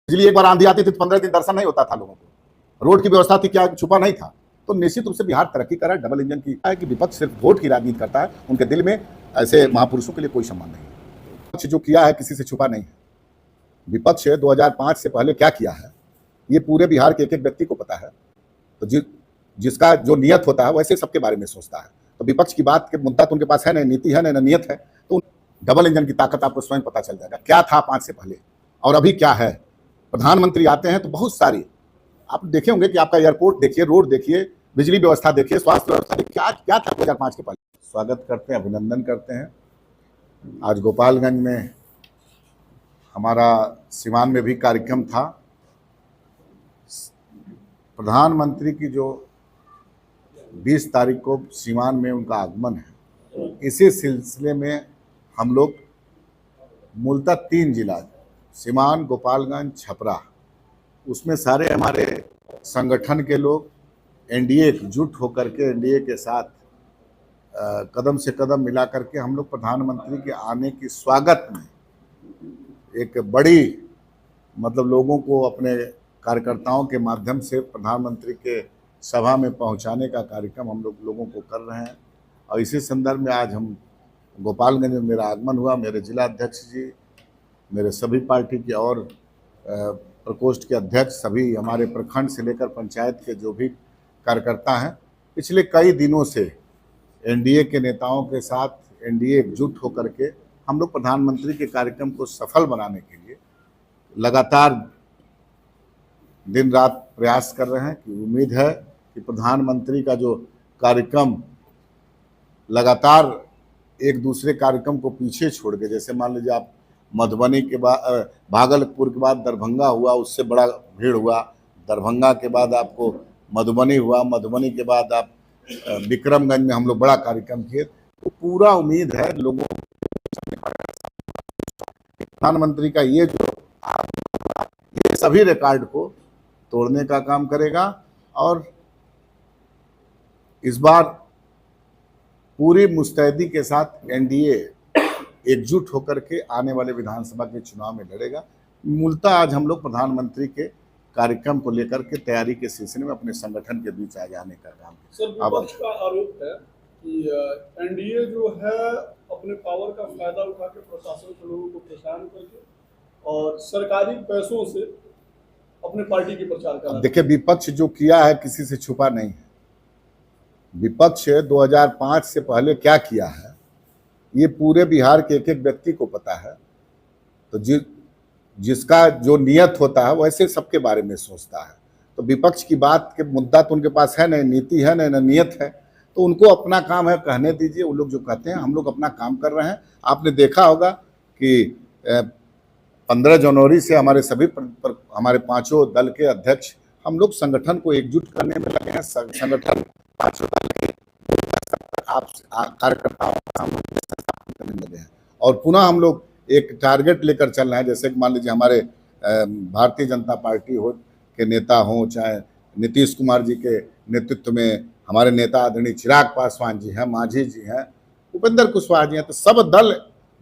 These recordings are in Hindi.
बिजली एक बार आंधी आती थी तो 15 दिन दर्शन नहीं होता था लोगों को। रोड की व्यवस्था थी, क्या छुपा नहीं था। तो निश्चित रूप से बिहार तरक्की कर रहा है, डबल इंजन की है कि विपक्ष सिर्फ वोट की राजनीति करता है, उनके दिल में ऐसे महापुरुषों के लिए कोई सम्मान नहीं है। विपक्ष जो किया है किसी से छुपा नहीं है। विपक्ष 2005 से पहले क्या किया है ये पूरे बिहार के एक एक व्यक्ति को पता है। तो जिसका जो नियत होता है वैसे सबके बारे में सोचता है। तो विपक्ष की बात के मुद्दा तो उनके पास है, नहीं नीति है, नहीं नियत है। तो डबल इंजन की ताकत आपको स्वयं पता चल जाएगा, क्या था 5 से पहले और अभी क्या है। प्रधानमंत्री आते हैं तो बहुत सारी आप देखे होंगे कि आपका एयरपोर्ट देखिए, रोड देखिए, बिजली व्यवस्था देखिए, स्वास्थ्य व्यवस्था देखिए, क्या क्या था 2005 के पहले। स्वागत करते हैं, अभिनंदन करते हैं। आज गोपालगंज में हमारा सिवान में भी कार्यक्रम था। प्रधानमंत्री की जो 20 तारीख को सिवान में उनका आगमन है, इसी सिलसिले में हम लोग मूलतः 3 जिला सिवान, गोपालगंज, छपरा, उसमें सारे हमारे संगठन के लोग एनडीए एकजुट होकर के एनडीए के साथ कदम से कदम मिला करके हम लोग प्रधानमंत्री के आने की स्वागत में एक बड़ी लोगों को अपने कार्यकर्ताओं के माध्यम से प्रधानमंत्री के सभा में पहुंचाने का कार्यक्रम हम लोगों को कर रहे हैं। और इसी संदर्भ में आज हम गोपालगंज में मेरा आगमन हुआ। मेरे जिला अध्यक्ष जी, मेरे सभी पार्टी के और प्रकोष्ठ के अध्यक्ष, सभी हमारे प्रखंड से लेकर पंचायत के जो भी कार्यकर्ता हैं, पिछले कई दिनों से एनडीए के नेताओं के साथ एनडीए एकजुट होकर के हम लोग प्रधानमंत्री के कार्यक्रम को सफल बनाने के लिए लगातार दिन रात प्रयास कर रहे हैं। कि उम्मीद है कि प्रधानमंत्री का जो कार्यक्रम लगातार एक दूसरे कार्यक्रम को पीछे छोड़ के, जैसे मान लीजिए आप मधुबनी के बाद भागलपुर के बाद दरभंगा हुआ, उससे बड़ा भीड़ हुआ। दरभंगा के बाद आपको मधुबनी हुआ, मधुबनी के बाद आप विक्रमगंज में हम लोग बड़ा कार्यक्रम किए। तो पूरा उम्मीद है लोगों को प्रधानमंत्री का ये जो ये सभी रिकॉर्ड को तोड़ने का काम करेगा। और इस बार पूरी मुस्तैदी के साथ एनडीए एकजुट होकर के आने वाले विधानसभा के चुनाव में लड़ेगा। मूलतः आज हम लोग प्रधानमंत्री के कार्यक्रम को लेकर के तैयारी के सिलसिले में अपने संगठन के बीच आगे आने का काम। सर, विपक्ष का आरोप है कि एनडीए जो है अपने पावर का फायदा उठा के प्रशासन के लोगों को परेशान करके और सरकारी पैसों से अपने पार्टी के प्रचार कर रहा है। देखिए, विपक्ष जो किया है किसी से छुपा नहीं है। विपक्ष 2005 से पहले क्या किया है ये पूरे बिहार के एक एक व्यक्ति को पता है। तो जिसका जो नियत होता है वैसे सबके बारे में सोचता है। तो विपक्ष की बात के मुद्दा तो उनके पास है, नहीं नीति है, नहीं नियत है। तो उनको अपना काम है, कहने दीजिए। वो लोग जो कहते हैं, हम लोग अपना काम कर रहे हैं। आपने देखा होगा कि 15 जनवरी से हमारे सभी हमारे 5 दल के अध्यक्ष हम लोग संगठन को एकजुट करने में लगे हैं। संगठन 5 दल के आप कार्यकर्ताओं का करने लगे हैं और पुनः हम लोग एक टारगेट लेकर चल रहे हैं। जैसे मान लीजिए हमारे भारतीय जनता पार्टी के नेता हों, चाहे नीतीश कुमार जी के नेतृत्व में हमारे नेता आदरणीय चिराग पासवान जी हैं, मांझी जी हैं, उपेंद्र कुशवाहा जी हैं, तो सब दल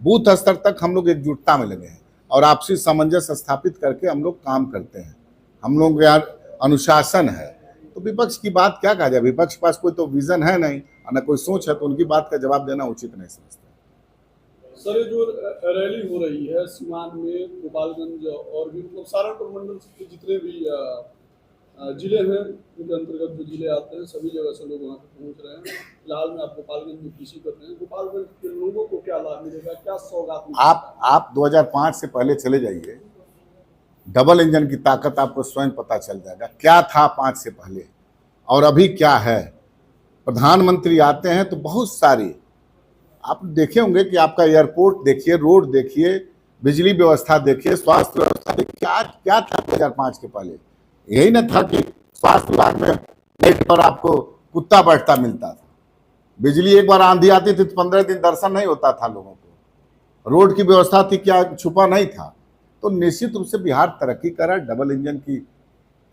बूथ स्तर तक हम लोग एकजुटता में लगे हैं और आपसी सामंजस्य स्थापित करके हम लोग काम करते हैं। हम लोग यार अनुशासन है। तो विपक्ष की बात क्या कहा जाए। विपक्ष के पास कोई तो विजन है नहीं और न कोई सोच है, तो उनकी बात का जवाब देना उचित नहीं समझते। सर, ये जो रैली हो रही है सिवान में, गोपालगंज और भी सारण प्रमंडल के जितने भी जिले हैं, उनके अंतर्गत जो जिले आते हैं, सभी जगह से लोग वहाँ पे पहुँच रहे हैं। फिलहाल में आप गोपालगंज में पीसी कर रहे हैं। गोपालगंज के लोगों को क्या लाभ मिलेगा, क्या सौगात मिलेगा? आप 2005 से पहले चले जाइए, डबल इंजन की ताकत आपको स्वयं पता चल जाएगा, क्या था 5 से पहले और अभी क्या है। प्रधानमंत्री आते हैं तो बहुत सारी आप देखे होंगे कि आपका एयरपोर्ट देखिए, रोड देखिए, बिजली व्यवस्था देखिए, स्वास्थ्य व्यवस्था देखिए, क्या क्या था 2005 के पहले। यही ना था कि स्वास्थ्य विभाग में गेट पर आपको कुत्ता बैठता मिलता था। बिजली एक बार आंधी आती थी तो 15 दिन दर्शन नहीं होता था लोगों को। रोड की व्यवस्था थी, क्या छुपा नहीं था। तो निश्चित रूप से बिहार तरक्की कर रहा है, डबल इंजन की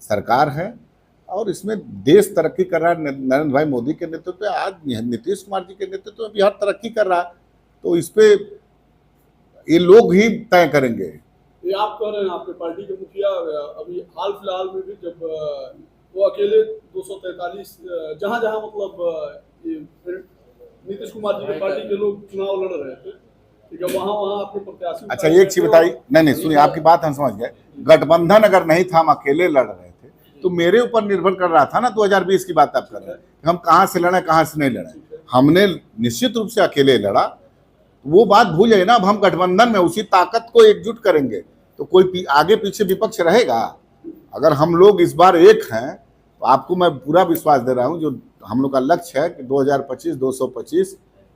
सरकार है और इसमें देश तरक्की कर रहा है। नरेंद्र भाई मोदी के नेतृत्व में, आज नीतीश कुमार जी के नेतृत्व में बिहार तरक्की कर रहा है। तो इस पे ये लोग ही तय करेंगे ये आप कह रहे हैं आपके पार्टी के मुखिया अभी हाल फिलहाल में भी जब वो अकेले 243 जहां जहां मतलब ये नीतीश कुमार जी के पार्टी के लोग चुनाव लड़ रहे थे, ठीक है, वहां वहां अपने प्रत्याशी। अच्छा एक चीज बताइए, नहीं सुनिए, आपकी बात हम समझ गए। गठबंधन अगर नहीं था, हम अकेले लड़ रहे थे, तो मेरे ऊपर निर्भर कर रहा था ना। 2020 की बात आप कर रहे हैं, हम कहाँ से लड़े कहाँ से नहीं लड़े। हमने निश्चित रूप से अकेले लड़ा, वो बात भूल जाइए ना। अब हम गठबंधन में उसी ताकत को एकजुट करेंगे तो कोई आगे पीछे विपक्ष रहेगा। अगर हम लोग इस बार एक हैं तो आपको मैं पूरा विश्वास दे रहा हूं, जो हम लोग का लक्ष्य है कि 2025 225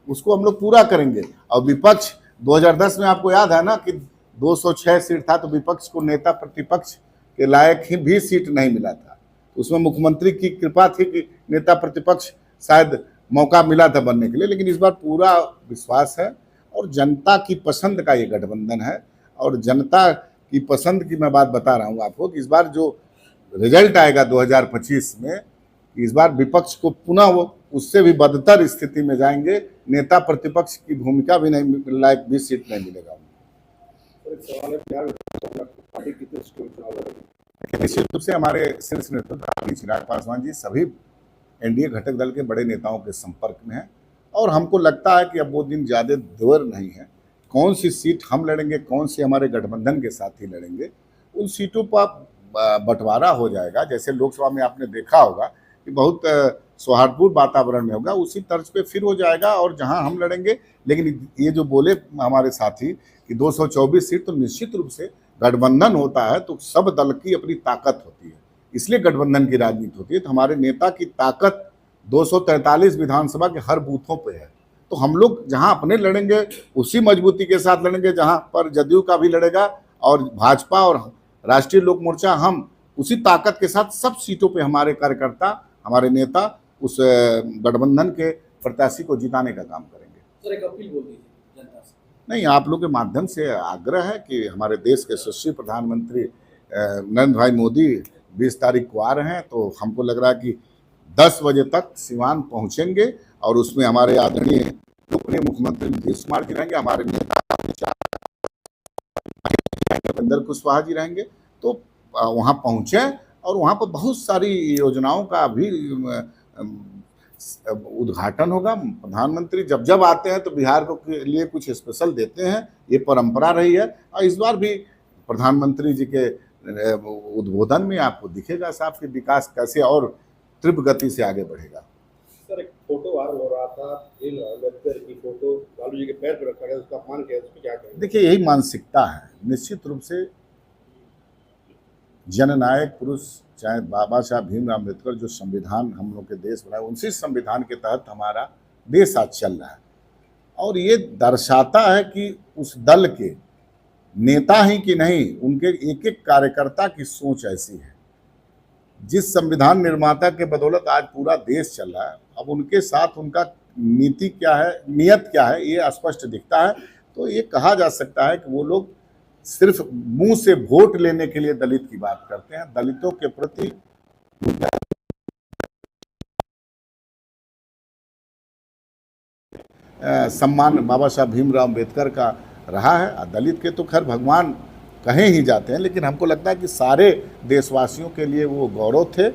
उसको हम लोग पूरा करेंगे। और विपक्ष 2010 में आपको याद है ना कि 206 सीट था, तो विपक्ष को नेता प्रतिपक्ष के लायक ही भी सीट नहीं मिला था। उसमें मुख्यमंत्री की कृपा थी कि नेता प्रतिपक्ष शायद मौका मिला था बनने के लिए। लेकिन इस बार पूरा विश्वास है और जनता की पसंद का ये गठबंधन है। और जनता की पसंद की मैं बात बता रहा हूँ आपको कि इस बार जो रिजल्ट आएगा 2025 में, इस बार विपक्ष को पुनः वो उससे भी बदतर स्थिति में जाएंगे। नेता प्रतिपक्ष की भूमिका भी नहीं लायक भी सीट नहीं मिलेगा। निश्चित रूप से हमारे शीर्ष नेतृत्व चिराग पासवान जी सभी एनडीए घटक दल के बड़े नेताओं के संपर्क में हैं और हमको लगता है कि अब वो दिन ज़्यादा दूर नहीं है। कौन सी सीट हम लड़ेंगे, कौन सी हमारे गठबंधन के साथी लड़ेंगे, उन सीटों पर बंटवारा हो जाएगा। जैसे लोकसभा में आपने देखा होगा कि बहुत सौहार्दपूर्ण वातावरण में होगा, उसी तर्ज पे फिर हो जाएगा और जहां हम लड़ेंगे। लेकिन ये जो बोले हमारे साथी कि 224 सीट, तो निश्चित रूप से गठबंधन होता है तो सब दल की अपनी ताकत होती है, इसलिए गठबंधन की राजनीति होती है। तो हमारे नेता की ताकत 243 विधानसभा के हर बूथों पे है। तो हम लोग जहां अपने लड़ेंगे उसी मजबूती के साथ लड़ेंगे, जहां पर जदयू का भी लड़ेगा और भाजपा और राष्ट्रीय लोक मोर्चा, हम उसी ताकत के साथ सब सीटों पे हमारे कार्यकर्ता, हमारे नेता उस गठबंधन के प्रत्याशी को जिताने का काम करेंगे। सर एक अपील बोल दीजिए जनता से। नहीं, आप लोग के माध्यम से आग्रह है कि हमारे देश के यशस्वी प्रधानमंत्री नरेंद्र भाई मोदी 20 तारीख को आ रहे हैं, तो हमको लग रहा है कि 10 बजे तक सिवान पहुंचेंगे और उसमें हमारे आदरणीय लोकप्रिय मुख्यमंत्री नीतीश कुमार जी रहेंगे, हमारे नेता भूपेंद्र कुशवाहा जी रहेंगे। तो वहां पहुंचे और वहां पर बहुत सारी योजनाओं का भी उद्घाटन होगा। प्रधानमंत्री जब जब आते हैं तो बिहार को के लिए कुछ स्पेशल देते हैं, ये परंपरा रही है। और इस बार भी प्रधानमंत्री जी के उद्बोधन में आपको दिखेगा साहब कि विकास कैसे और तीव्र गति से आगे बढ़ेगा। सर एक फोटो वायरल हो रहा था, अम्बेडकर की फोटो लालू जी के पैर पर रखा गया, उसका अपमान किया, उसको क्या कहेंगे? देखिए, यही मानसिकता है। निश्चित रूप से जननायक पुरुष चाहे बाबा साहब भीमराव अम्बेडकर, जो संविधान हम लोग के देश बनाए, उसी संविधान के तहत हमारा देश आज चल रहा है। और ये दर्शाता है कि उस दल के नेता ही कि नहीं, उनके एक एक कार्यकर्ता की सोच ऐसी है। जिस संविधान निर्माता के बदौलत आज पूरा देश चल रहा है, अब उनके साथ उनका नीति क्या है, नियत क्या है, ये स्पष्ट दिखता है। तो ये कहा जा सकता है कि वो लोग सिर्फ मुंह से वोट लेने के लिए दलित की बात करते हैं। दलितों के प्रति सम्मान बाबा साहब भीमराव अम्बेडकर का रहा है। दलित के तो खैर भगवान कहे ही जाते हैं, लेकिन हमको लगता है कि सारे देशवासियों के लिए वो गौरव थे।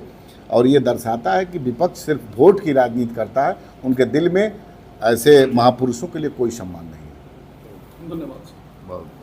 और ये दर्शाता है कि विपक्ष सिर्फ वोट की राजनीति करता है, उनके दिल में ऐसे महापुरुषों के लिए कोई सम्मान नहीं है। धन्यवाद।